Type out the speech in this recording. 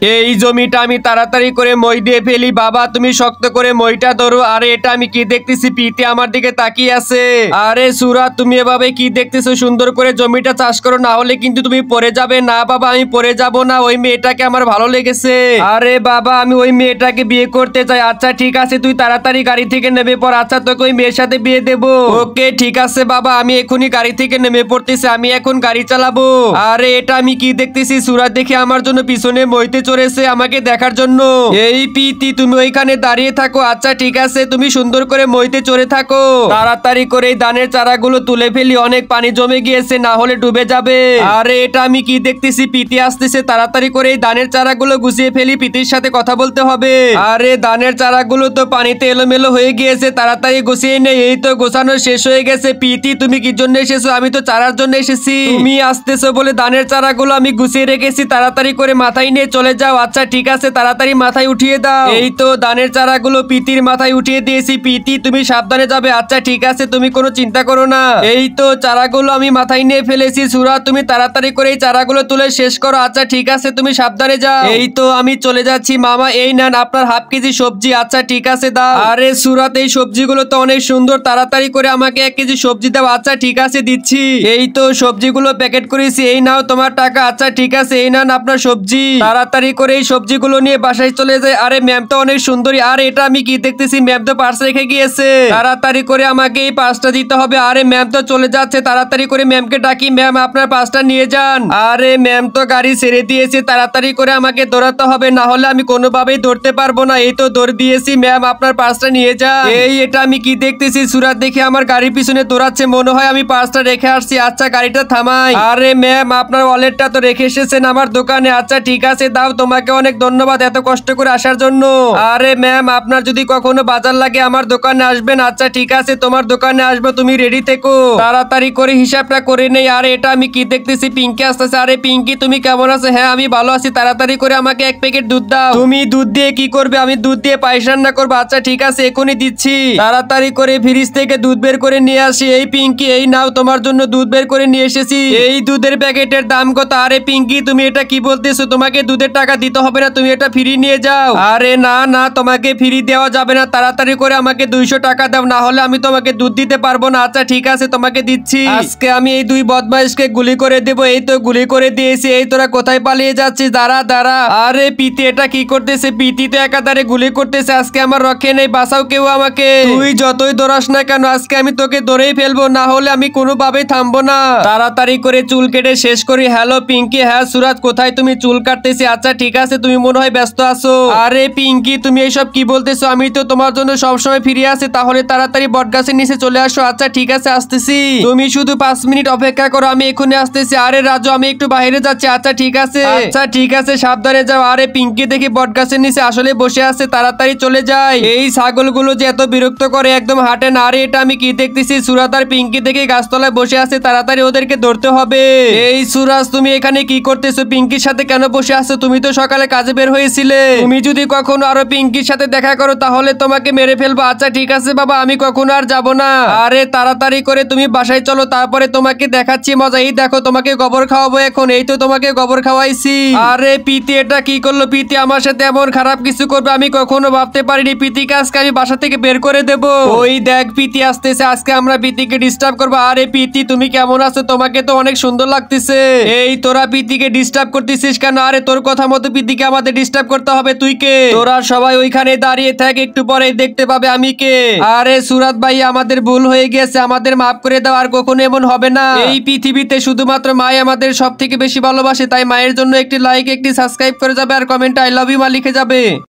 এই জমিটা আমি তাড়াতাড়ি করে মই দিয়ে ফেলি। বাবা তুমি শক্ত করে মইটা ধরো। আরে এটা আমি কি দেখতেছি, পিতে আমার দিকে তাকিয়ে আছে। আরে সুরাত তুমি এভাবে কি দেখতেছো, সুন্দর করে জমিটা চাষ করো, না হলে কিন্তু তুমি পড়ে যাবে। না বাবা আমি পড়ে যাব না, ওই মেয়েটাকে আমার ভালো লেগেছে। আরে বাবা আমি ওই মেয়েটাকে বিয়ে করতে চাই। আচ্ছা ঠিক আছে তুই তাড়াতাড়ি গাড়ি থেকে নেমে পড়। আচ্ছা তোকে ওই মেয়ের সাথে বিয়ে দেবো। ওকে ঠিক আছে বাবা, আমি এখনই গাড়ি থেকে নেমে পড়তেছি, আমি এখন গাড়ি চালাবো। আরে এটা আমি কি দেখতেছি, সুরাত দেখে আমার জন্য পিছনে মইতে চড়েছে আমাকে দেখার জন্য। এই পিতি তুমি ওইখানে দাঁড়িয়ে থাকো। আচ্ছা ঠিক আছে তুমি সুন্দর করে মইতে চড়ে থাকো। তাড়াতাড়ি করে এই ধানের চারাগুলো তুলে ফেলি, অনেক পানি জমে গিয়েছে, না হলে ডুবে যাবে। আরে এটা আমি কি দেখতেছি, পিতি আসতেছে। তাড়াতাড়ি করে এই ধানের চারাগুলো গুছিয়ে ফেলি, পিতির সাথে কথা বলতে হবে। আরে ধানের চারাগুলো তো পানিতে এলোমেলো হয়ে গিয়েছে, তাড়াতাড়ি গুছিয়ে নেই। এই তো গোছানো শেষ হয়ে গেছে। পিতি তুমি কি জন্য এসেছো? আমি তো চারার জন্য এসেছি। তুমি আসতেছো বলে ধানের চারাগুলো আমি গুছিয়ে রেখেছি, তাড়াতাড়ি করে মাথায় নিয়ে চলে যাও। আচ্ছা ঠিক আছে তাড়াতাড়ি মাথায় উঠিয়ে দাও। এই তো ধানের চারাগুলো পিতির মাথায় উঠিয়ে দিয়েছি। পিতি তুমি সাবধানে যাবে। আচ্ছা ঠিক আছে তুমি কোনো চিন্তা করো না। এই তো চারাগুলো আমি মাথায় নিয়ে ফেলেছি। সুরাত তুমি তাড়াতাড়ি করে এই চারাগুলো তুলে শেষ করো। আচ্ছা ঠিক আছে তুমি সাবধানে যাও। এই তো আমি চলে যাচ্ছি। মামা এই নেন আপনার হাফ কেজি সবজি। আচ্ছা ঠিক আছে দাও। আরে সুরাত এই সবজিগুলো তো অনেক সুন্দর, তাড়াতাড়ি করে আমাকে 1 কেজি সবজি দাও। আচ্ছা ঠিক আছে দিচ্ছি। এই তো সবজিগুলো প্যাকেট করেছি, এই নাও তোমার টাকা। আচ্ছা ঠিক আছে এই নেন আপনার সবজি। তাড়াতাড়ি করে এই সবজিগুলো নিয়ে বাসায় চলে যায়। আরে ম্যাম তো অনেক সুন্দরী। আর এটা আমি কি দেখতেছি, ম্যাম তো পার্স রেখে গিয়েছে। তাড়াতাড়ি করে আমাকে এই পার্সটা দিতে হবে। আরে ম্যাম তো চলে যাচ্ছে, তাড়াতাড়ি করে ম্যামকে ডাকি। ম্যাম আপনার পার্সটা নিয়ে যান। আরে ম্যাম তো গাড়ি ছেড়ে দিয়েছে, তাড়াতাড়ি করে আমাকে দৌড়াতে হবে, না হলে আমি কোনোভাবেই ধরতে পারবো না। এই তো দৌড় দিয়েছি। ম্যাম আপনার পার্সটা নিয়ে যান। এই এটা আমি কি দেখতেছি, সুরাত দেখে আমার গাড়ির পিছনে দৌড়াচ্ছে, মনে হয় আমি পার্সটা রেখে আসছি। আচ্ছা গাড়িটা থামাই। আরে ম্যাম আপনার ওয়ালেটটা তো রেখে এসেছেন আমার দোকানে। আচ্ছা ঠিক আছে দাও, তোমাকে অনেক ধন্যবাদ এত কষ্ট করে আসার জন্য। আরে ম্যাম আপনার যদি কখনো বাজার লাগে আমার দোকানে আসবেন। আচ্ছা ঠিক আছে তোমার দোকানে আসবো, তুমি রেডি থেকো। তাড়াতাড়ি করে হিসাবটা করে নেই। আরে এটা আমি কি দেখতেছি, পিঙ্কি আসতেছে। আরে পিঙ্কি তুমি কেমন আছো? হ্যাঁ আমি ভালো আছি। তাড়াতাড়ি করে আমাকে 1 প্যাকেট দুধ দাও। তুমি দুধ দিয়ে কি করবে? আমি দুধ দিয়ে পায়েস রান্না করবো। আচ্ছা ঠিক আছে এখনই দিচ্ছি। তাড়াতাড়ি করে ফ্রিজ থেকে দুধ বের করে নিয়ে আসি। এই পিঙ্কি এই নাও তোমার জন্য দুধ বের করে নিয়ে এসেছি। এই দুধের প্যাকেটের দাম কত? আরে পিঙ্কি তুমি এটা কি বলতেছো, তোমাকে দুধের টাকা দিতে হবে না, তুমি এটা ফ্রি নিয়ে যাও। আরে না না তোমাকে ফ্রি দেওয়া যাবে না, তাড়াতাড়ি করে আমাকে 200 টাকা দাও, না হলে আমি তোমাকে দুধ দিতে পারবো না। আচ্ছা ঠিক আছে তোমাকে দিচ্ছি। আজকে আমি এই 2 বদমাইশকে গুলি করে দেবো। এই তো গুলি করে দিয়েছি। এই তোরা কোথায় পালিয়ে যাচ্ছিস? দাঁড়া দাঁড়া। আরে পিতি এটা কি করতেছে? পিতি তো একাধারে গুলি করতেছে। আজকে আমার রক্ষে নেই, বাঁচাও কেউ আমাকে। তুই যতই দৌড়াস না কেন আজকে আমি তোকে ধরেই ফেলবো, না হলে আমি কোনোভাবেই থামবো না। তাড়াতাড়ি করে চুল কেটে শেষ করি। হ্যালো পিঙ্কি। হ্যাঁ সুরাত কোথায়? তুমি চুল কাটতেছি। আচ্ছা ঠিক আছে তুমি মনে হয় ব্যস্ত আছো। আরে পিঙ্কি তুমি এইসব কি বলতেছো? আমি তো তোমার জন্য সবসময় ফিরে আসি। তাহলে তাড়াতাড়ি বটগাছের নিচে চলে আসো। আচ্ছা ঠিক আছে আসতেছি। তুমি শুধু 5 মিনিট অপেক্ষা করো, আমি এখনই আসতেছি। আরে রাজু আমি একটু বাইরে যাচ্ছি। আচ্ছা ঠিক আছে। আচ্ছা ঠিক আছে সাবধানে যাও। আরে পিঙ্কি দেখি বটগাছের নিচে আসলে বসে আছে, তাড়াতাড়ি চলে যায়। এই ছাগলগুলো যে এত বিরক্ত করে, একদম হাঁটে না। আরে এটা আমি কি দেখতেছি, সুরাত আর পিঙ্কি দেখে গাছতলায় বসে আছে, তাড়াতাড়ি ওদেরকে ধরতে হবে। এই সুরাজ তুমি এখানে কি করতেছো? পিঙ্কির সাথে কেন বসে আছো? তুমি তো সকালে কাজে বের হয়েছিলে। তুমি যদি কখনো আরো পিঙ্কির সাথে দেখা করো তাহলে তোমাকে মেরে ফেলবো। আচ্ছা ঠিক আছে বাবা আমি কখনো আর যাব না। আরে তাড়াতাড়ি করে তুমি বাসায় চলো, তারপরে তোমাকে দেখাচ্ছি মজা। এই দেখো তোমাকে গোবর খাওয়াবো এখন। এই তো তোমাকে গোবর খাওয়াইছি। আরে পিতি এটা কি করলো? পিতি আমার সাথে এমন খারাপ কিছু করবে আমি কখনো ভাবতে পারিনি। পিতিকে আজকে আমি বাসা থেকে বের করে দেব। ওই দেখ পিতি আসতেছে, আজকে আমরা পিতিকে ডিস্টার্ব করবো। আরে পিতি তুমি কেমন আছো? তোমাকে তো অনেক সুন্দর লাগতেছে। এই তোরা পিতিকে ডিস্টার্ব করতেছিস কেন? আরে তোর কথা মতো পিতিকে আমাদের ডিস্টার্ব করতে হবে। তুই কে? তোরা সবাই ওইখানে দাঁড়িয়ে থাক, একটু পরে দেখতে পাবে আমি কে। আরে সুরাত ভাই আমাদের ভুল হয়ে গেছে, আমাদের মাফ করে দাও, আর কখনো এমন হবে না। এই পৃথিবীতে শুধুমাত্র মাই আমাদের সব থেকে বেশি ভালোবাসে, তাই মায়ের জন্য একটি লাইক একটি সাবস্ক্রাইব করে যাবে, আর কমেন্টে আই লাভ ইউ মা লিখে যাবে।